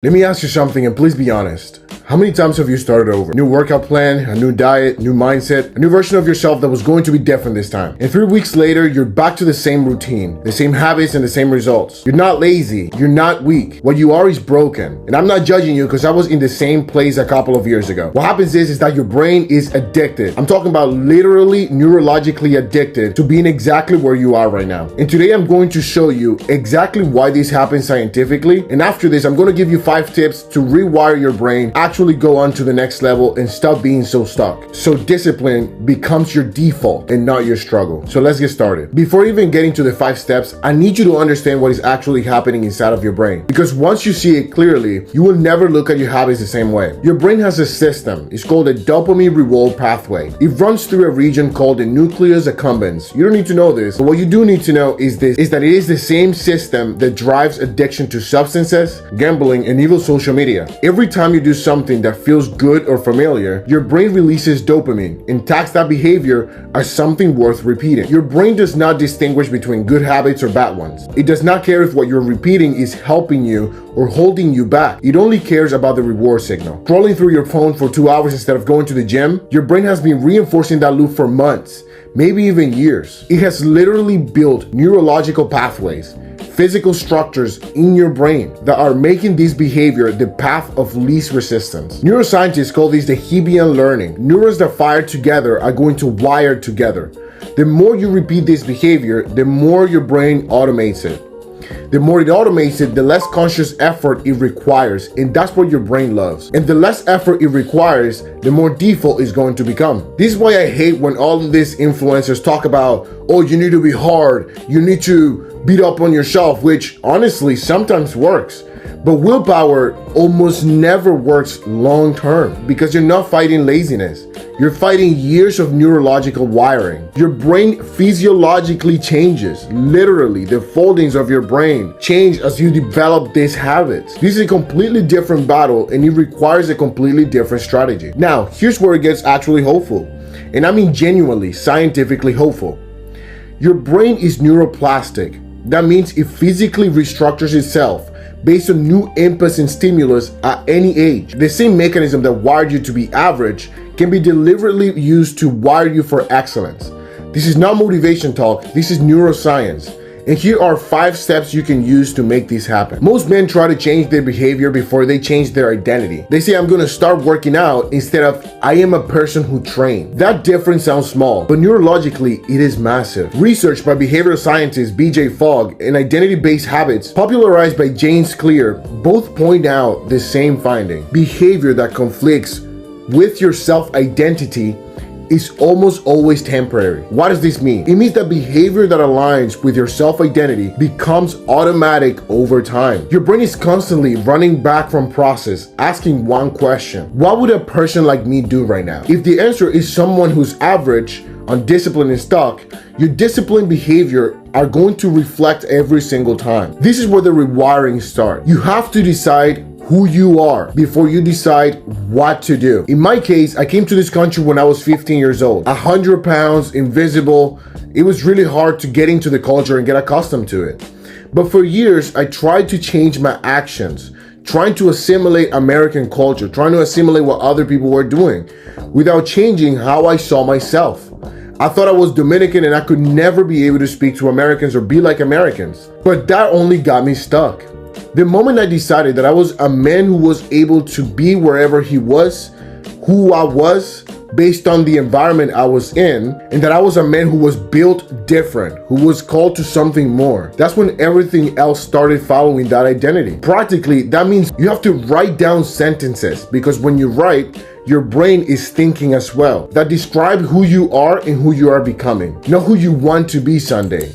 Let me ask you something, and please be honest. How many times have you started over? New workout plan, a new diet, new mindset, a new version of yourself that was going to be different this time. And 3 weeks later, you're back to the same routine, the same habits and the same results. You're not lazy, you're not weak. What you are is broken. And I'm not judging you because I was in the same place a couple of years ago. What happens is that your brain is addicted. I'm talking about literally neurologically addicted to being exactly where you are right now. And today I'm going to show you exactly why this happens scientifically. And after this, I'm going to give you 5 tips to rewire your brain, actually go on to the next level and stop being so stuck. So discipline becomes your default and not your struggle. So let's get started. Before even getting to the 5 steps, I need you to understand what is actually happening inside of your brain. Because once you see it clearly, you will never look at your habits the same way. Your brain has a system. It's called a Dopamine Reward Pathway. It runs through a region called the Nucleus Accumbens. You don't need to know this, but what you do need to know is that it is the same system that drives addiction to substances, gambling, and even social media. Every time you do something that feels good or familiar, your brain releases dopamine and tags that behavior as something worth repeating. Your brain does not distinguish between good habits or bad ones. It does not care if what you're repeating is helping you or holding you back. It only cares about the reward signal. Scrolling through your phone for 2 hours instead of going to the gym, your brain has been reinforcing that loop for months, maybe even years. It has literally built neurological pathways, physical structures in your brain that are making this behavior the path of least resistance. Neuroscientists call this the Hebbian learning. Neurons that fire together are going to wire together. The more you repeat this behavior, the more your brain automates it. The more it automates it, the less conscious effort it requires, and that's what your brain loves. And the less effort it requires, the more default it's going to become. This is why I hate when all of these influencers talk about, oh, you need to be hard, you need to beat up on yourself, which honestly sometimes works. But willpower almost never works long term because you're not fighting laziness. You're fighting years of neurological wiring. Your brain physiologically changes. Literally, the foldings of your brain change as you develop these habits. This is a completely different battle and it requires a completely different strategy. Now, here's where it gets actually hopeful. And I mean genuinely, scientifically hopeful. Your brain is neuroplastic. That means it physically restructures itself based on new inputs and stimulus at any age. The same mechanism that wired you to be average can be deliberately used to wire you for excellence. This is not motivation talk, this is neuroscience. And here are 5 steps you can use to make this happen. Most men try to change their behavior before they change their identity. They say, I'm gonna start working out instead of, I am a person who trained. That difference sounds small, but neurologically, it is massive. Research by behavioral scientist B.J. Fogg and identity-based habits, popularized by James Clear, both point out the same finding. Behavior that conflicts with your self-identity is almost always temporary. What does this mean? It means that behavior that aligns with your self-identity becomes automatic over time. Your brain is constantly running back from process, asking one question. What would a person like me do right now? If the answer is someone who's average, undisciplined and stuck, your disciplined behavior are going to reflect every single time. This is where the rewiring starts. You have to decide who you are before you decide what to do. In my case, I came to this country when I was 15 years old. 100 pounds, invisible. It was really hard to get into the culture and get accustomed to it. But for years, I tried to change my actions, trying to assimilate American culture, trying to assimilate what other people were doing, without changing how I saw myself. I thought I was Dominican and I could never be able to speak to Americans or be like Americans. But that only got me stuck. The moment I decided that I was a man who was able to be wherever he was, who I was, based on the environment I was in, and that I was a man who was built different, who was called to something more, that's when everything else started following that identity. Practically, that means you have to write down sentences, because when you write, your brain is thinking as well, that describe who you are and who you are becoming, not who you want to be someday.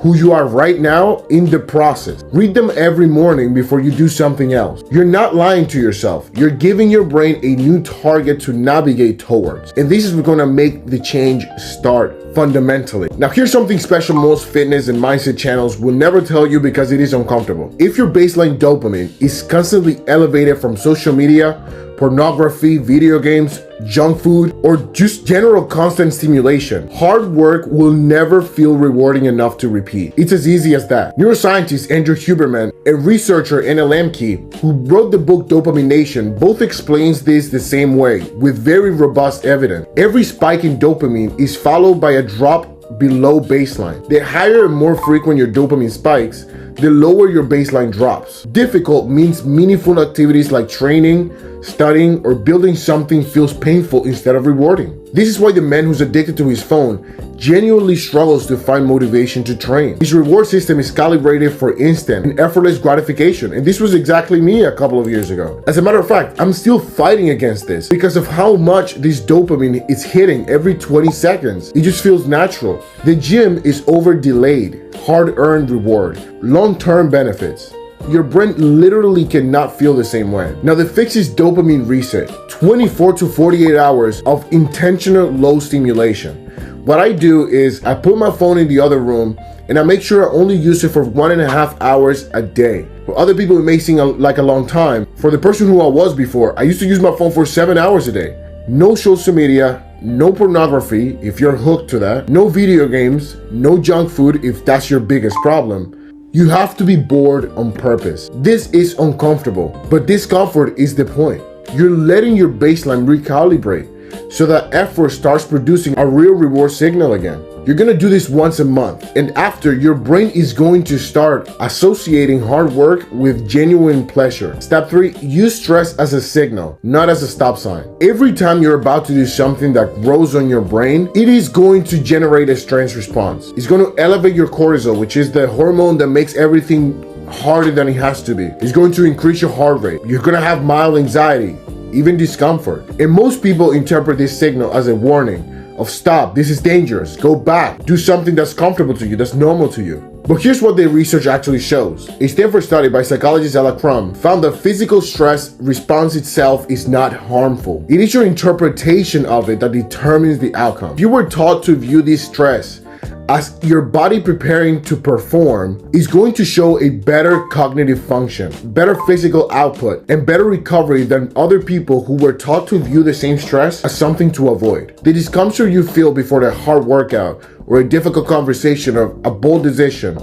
Who you are right now in the process. Read them every morning before you do something else. You're not lying to yourself. You're giving your brain a new target to navigate towards. And this is what's gonna make the change start fundamentally. Now here's something special most fitness and mindset channels will never tell you because it is uncomfortable. If your baseline dopamine is constantly elevated from social media, pornography, video games, junk food, or just general constant stimulation. Hard work will never feel rewarding enough to repeat. It's as easy as that. Neuroscientist Andrew Huberman, a researcher in LMK, who wrote the book Dopamine Nation, both explains this the same way, with very robust evidence. Every spike in dopamine is followed by a drop below baseline. The higher and more frequent your dopamine spikes, the lower your baseline drops. Difficult means meaningful activities like training, studying, or building something feels painful instead of rewarding. This is why the man who's addicted to his phone genuinely struggles to find motivation to train. His reward system is calibrated for instant and effortless gratification, and this was exactly me a couple of years ago. As a matter of fact, I'm still fighting against this because of how much this dopamine is hitting every 20 seconds. It just feels natural. The gym is over-delayed, hard-earned reward, long-term benefits. Your brain literally cannot feel the same way. Now the fix is dopamine reset, 24 to 48 hours of intentional low stimulation. What I do is I put my phone in the other room and I make sure I only use it for 1.5 hours a day. For other people, it may seem like a long time. For the person who I was before, I used to use my phone for 7 hours a day. No social media, no pornography if you're hooked to that, no video games, no junk food if that's your biggest problem. You have to be bored on purpose. This is uncomfortable, but discomfort is the point. You're letting your baseline recalibrate so that effort starts producing a real reward signal again. You're gonna do this once a month, and after, your brain is going to start associating hard work with genuine pleasure. Step 3, use stress as a signal, not as a stop sign. Every time you're about to do something that grows on your brain, it is going to generate a stress response. It's going to elevate your cortisol, which is the hormone that makes everything harder than it has to be. It's going to increase your heart rate. You're going to have mild anxiety, even discomfort. And most people interpret this signal as a warning of stop, this is dangerous, go back, do something that's comfortable to you, that's normal to you. But here's what the research actually shows. A Stanford study by psychologist Ella Crum found that physical stress response itself is not harmful. It is your interpretation of it that determines the outcome. If you were taught to view this stress as your body preparing to perform, is going to show a better cognitive function, better physical output, and better recovery than other people who were taught to view the same stress as something to avoid. The discomfort you feel before the hard workout or a difficult conversation or a bold decision,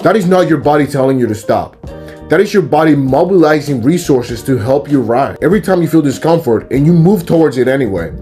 that is not your body telling you to stop. That is your body mobilizing resources to help you rise. Every time you feel discomfort and you move towards it anyway,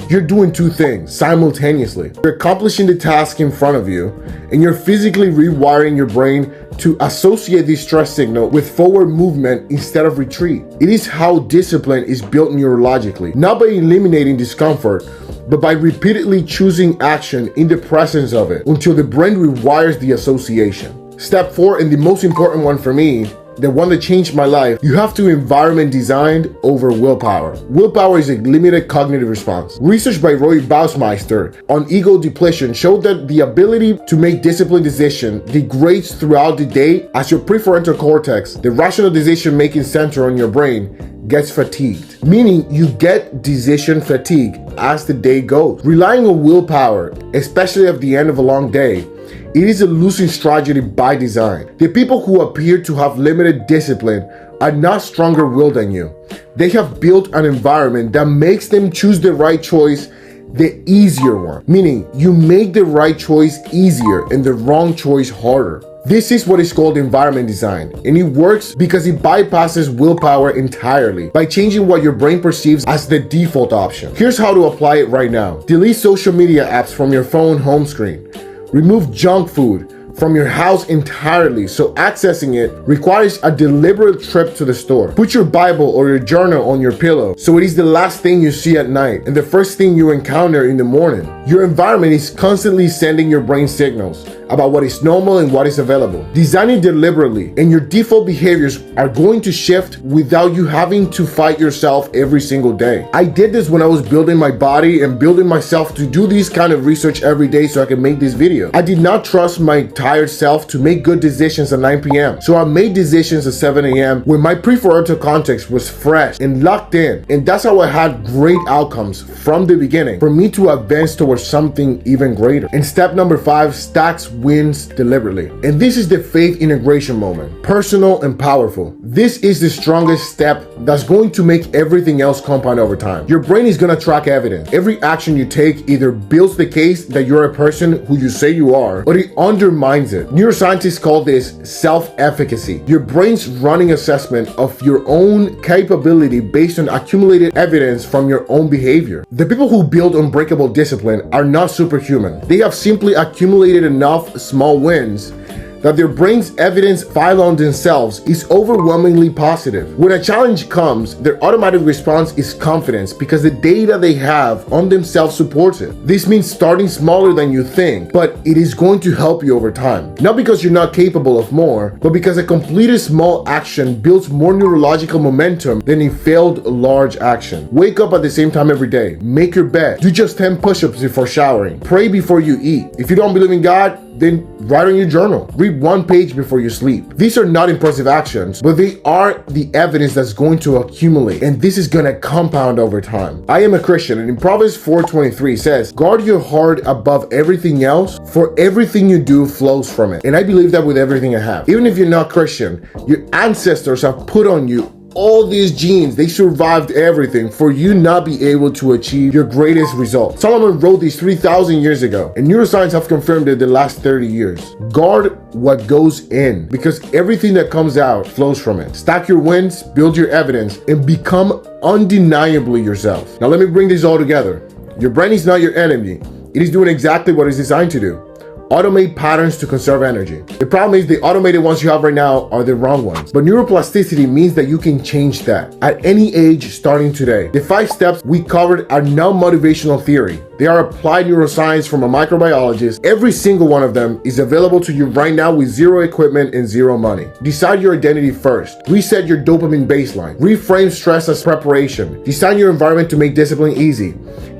you're doing two things simultaneously. You're accomplishing the task in front of you, and you're physically rewiring your brain to associate this stress signal with forward movement instead of retreat. It is how discipline is built neurologically, not by eliminating discomfort, but by repeatedly choosing action in the presence of it until the brain rewires the association. Step 4, and the most important one for me, the one that changed my life, you have to environment design over willpower. Willpower is a limited cognitive response. Research by Roy Baumeister on ego depletion showed that the ability to make disciplined decisions degrades throughout the day as your prefrontal cortex, the rational decision-making center on your brain, gets fatigued. Meaning you get decision fatigue as the day goes. Relying on willpower, especially at the end of a long day, it is a losing strategy by design. The people who appear to have limited discipline are not stronger willed than you. They have built an environment that makes them choose the right choice, the easier one. Meaning you make the right choice easier and the wrong choice harder. This is what is called environment design, and it works because it bypasses willpower entirely by changing what your brain perceives as the default option. Here's how to apply it right now. Delete social media apps from your phone home screen. Remove junk food from your house entirely, so accessing it requires a deliberate trip to the store. Put your Bible or your journal on your pillow, so it is the last thing you see at night and the first thing you encounter in the morning. Your environment is constantly sending your brain signals about what is normal and what is available. Design it deliberately, and your default behaviors are going to shift without you having to fight yourself every single day. I did this when I was building my body and building myself to do this kind of research every day so I can make this video. I did not trust my tired self to make good decisions at 9 p.m. So I made decisions at 7 a.m. when my prefrontal cortex was fresh and locked in. And that's how I had great outcomes from the beginning for me to advance towards something even greater. And step number 5, stacks wins deliberately. And this is the faith integration moment, personal and powerful. This is the strongest step that's going to make everything else compound over time. Your brain is going to track evidence. Every action you take either builds the case that you're a person who you say you are, or it undermines it. Neuroscientists call this self-efficacy. Your brain's running assessment of your own capability based on accumulated evidence from your own behavior. The people who build unbreakable discipline are not superhuman. They have simply accumulated enough small wins that their brain's evidence file on themselves is overwhelmingly positive. When a challenge comes, their automatic response is confidence because the data they have on themselves supports it. This means starting smaller than you think, but it is going to help you over time. Not because you're not capable of more, but because a completed small action builds more neurological momentum than a failed large action. Wake up at the same time every day. Make your bed. Do just 10 push-ups before showering. Pray before you eat. If you don't believe in God, then write on your journal. Read one page before you sleep. These are not impressive actions, but they are the evidence that's going to accumulate, and this is gonna compound over time. I am a Christian, and in Proverbs 4:23 says, guard your heart above everything else, for everything you do flows from it. And I believe that with everything I have. Even if you're not Christian, your ancestors have put on you all these genes. They survived everything for you not be able to achieve your greatest result. Solomon wrote these 3,000 years ago, and neuroscience have confirmed it the last 30 years. Guard what goes in, because everything that comes out flows from it. Stack your wins, build your evidence, and become undeniably yourself. Now let me bring this all together. Your brain is not your enemy. It is doing exactly what it's designed to do. Automate patterns to conserve energy. The problem is the automated ones you have right now are the wrong ones. But neuroplasticity means that you can change that at any age starting today. The 5 steps we covered are now motivational theory. They are applied neuroscience from a microbiologist. Every single one of them is available to you right now with zero equipment and zero money. Decide your identity first. Reset your dopamine baseline. Reframe stress as preparation. Design your environment to make discipline easy.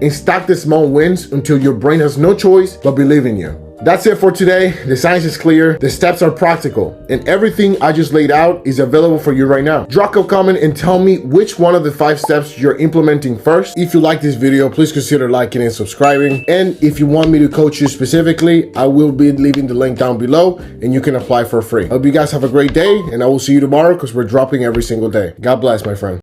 And stack the small wins until your brain has no choice but believe in you. That's it for today. The science is clear, the steps are practical, and everything I just laid out is available for you right now. Drop a comment and tell me which one of the 5 steps you're implementing first. If you like this video, please consider liking and subscribing. And if you want me to coach you specifically, I will be leaving the link down below and you can apply for free. I hope you guys have a great day, and I will see you tomorrow because we're dropping every single day. God bless, my friend.